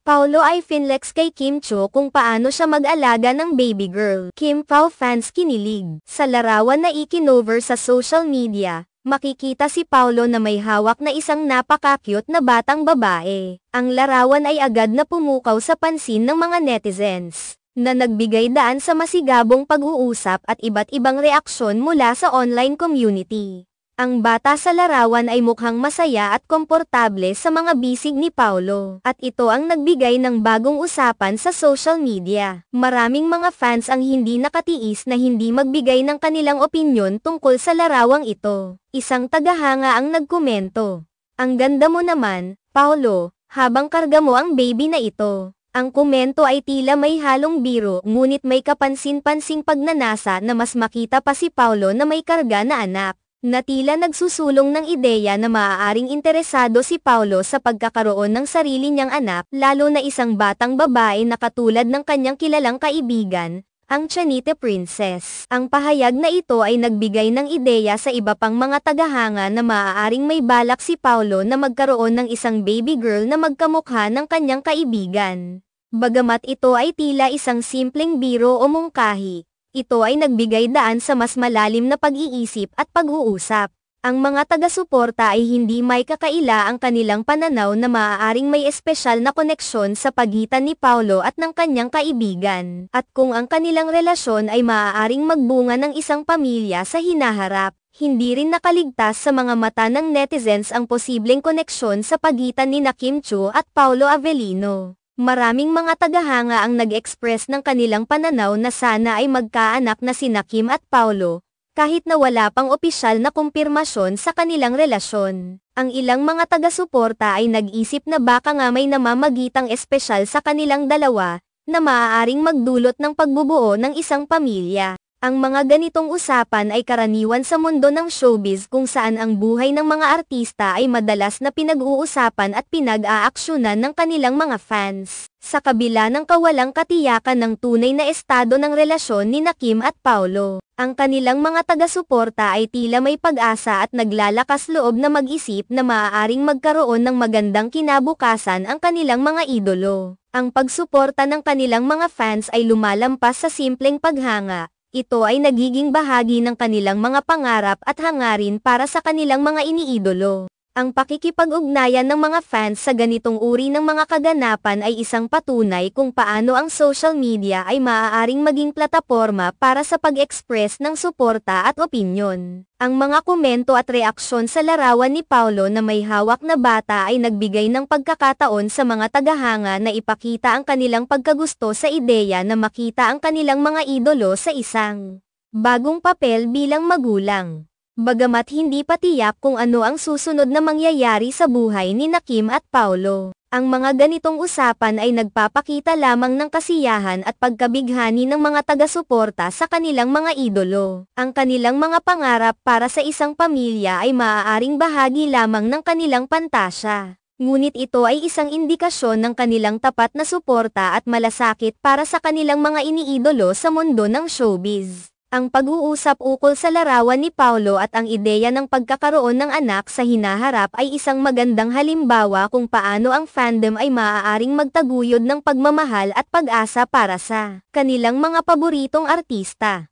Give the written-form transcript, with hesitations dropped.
Paolo ay finlex kay Kim Cho kung paano siya mag-alaga ng baby girl. Kim Pao fans kinilig. Sa larawan na ikinover sa social media, makikita si Paolo na may hawak na isang napaka-cute na batang babae. Ang larawan ay agad na pumukaw sa pansin ng mga netizens, na nagbigay daan sa masigabong pag-uusap at iba't ibang reaksyon mula sa online community. Ang bata sa larawan ay mukhang masaya at komportable sa mga bisig ni Paolo, at ito ang nagbigay ng bagong usapan sa social media. Maraming mga fans ang hindi nakatiis na hindi magbigay ng kanilang opinyon tungkol sa larawang ito. Isang tagahanga ang nagkomento, "Ang ganda mo naman, Paolo, habang karga mo ang baby na ito." Ang komento ay tila may halong biro, ngunit may kapansin-pansing pagnanasa na mas makita pa si Paolo na may karga na anak, na tila nagsusulong ng ideya na maaaring interesado si Paolo sa pagkakaroon ng sarili niyang anak, lalo na isang batang babae na katulad ng kanyang kilalang kaibigan, ang Chanite Princess. Ang pahayag na ito ay nagbigay ng ideya sa iba pang mga tagahanga na maaaring may balak si Paolo na magkaroon ng isang baby girl na magkamukha ng kanyang kaibigan. Bagamat ito ay tila isang simpleng biro o mungkahi, ito ay nagbigay daan sa mas malalim na pag-iisip at pag-uusap. Ang mga taga-suporta ay hindi may kakaila ang kanilang pananaw na maaaring may espesyal na koneksyon sa pagitan ni Paolo at ng kanyang kaibigan, at kung ang kanilang relasyon ay maaaring magbunga ng isang pamilya sa hinaharap. Hindi rin nakaligtas sa mga mata ng netizens ang posibleng koneksyon sa pagitan ni Kim Cho at Paolo Avellino. Maraming mga tagahanga ang nag-express ng kanilang pananaw na sana ay magkaanak na sina Kim at Paolo, kahit na wala pang opisyal na kumpirmasyon sa kanilang relasyon. Ang ilang mga taga-suporta ay nag-isip na baka nga may namamagitang espesyal sa kanilang dalawa, na maaaring magdulot ng pagbubuo ng isang pamilya. Ang mga ganitong usapan ay karaniwan sa mundo ng showbiz kung saan ang buhay ng mga artista ay madalas na pinag-uusapan at pinag-aaksyonan ng kanilang mga fans. Sa kabila ng kawalang katiyakan ng tunay na estado ng relasyon ni Kim at Paolo, ang kanilang mga taga-suporta ay tila may pag-asa at naglalakas loob na mag-isip na maaaring magkaroon ng magandang kinabukasan ang kanilang mga idolo. Ang pagsuporta ng kanilang mga fans ay lumalampas sa simpleng paghanga. Ito ay nagiging bahagi ng kanilang mga pangarap at hangarin para sa kanilang mga iniidolo. Ang pakikipag-ugnayan ng mga fans sa ganitong uri ng mga kaganapan ay isang patunay kung paano ang social media ay maaaring maging plataporma para sa pag-express ng suporta at opinyon. Ang mga komento at reaksyon sa larawan ni Paolo na may hawak na bata ay nagbigay ng pagkakataon sa mga tagahanga na ipakita ang kanilang pagkagusto sa ideya na makita ang kanilang mga idolo sa isang bagong papel bilang magulang. Bagamat hindi pa tiyak kung ano ang susunod na mangyayari sa buhay ni Kim at Paolo, ang mga ganitong usapan ay nagpapakita lamang ng kasiyahan at pagkabighani ng mga taga-suporta sa kanilang mga idolo. Ang kanilang mga pangarap para sa isang pamilya ay maaaring bahagi lamang ng kanilang pantasya. Ngunit ito ay isang indikasyon ng kanilang tapat na suporta at malasakit para sa kanilang mga iniidolo sa mundo ng showbiz. Ang pag-uusap ukol sa larawan ni Paolo at ang ideya ng pagkakaroon ng anak sa hinaharap ay isang magandang halimbawa kung paano ang fandom ay maaaring magtaguyod ng pagmamahal at pag-asa para sa kanilang mga paboritong artista.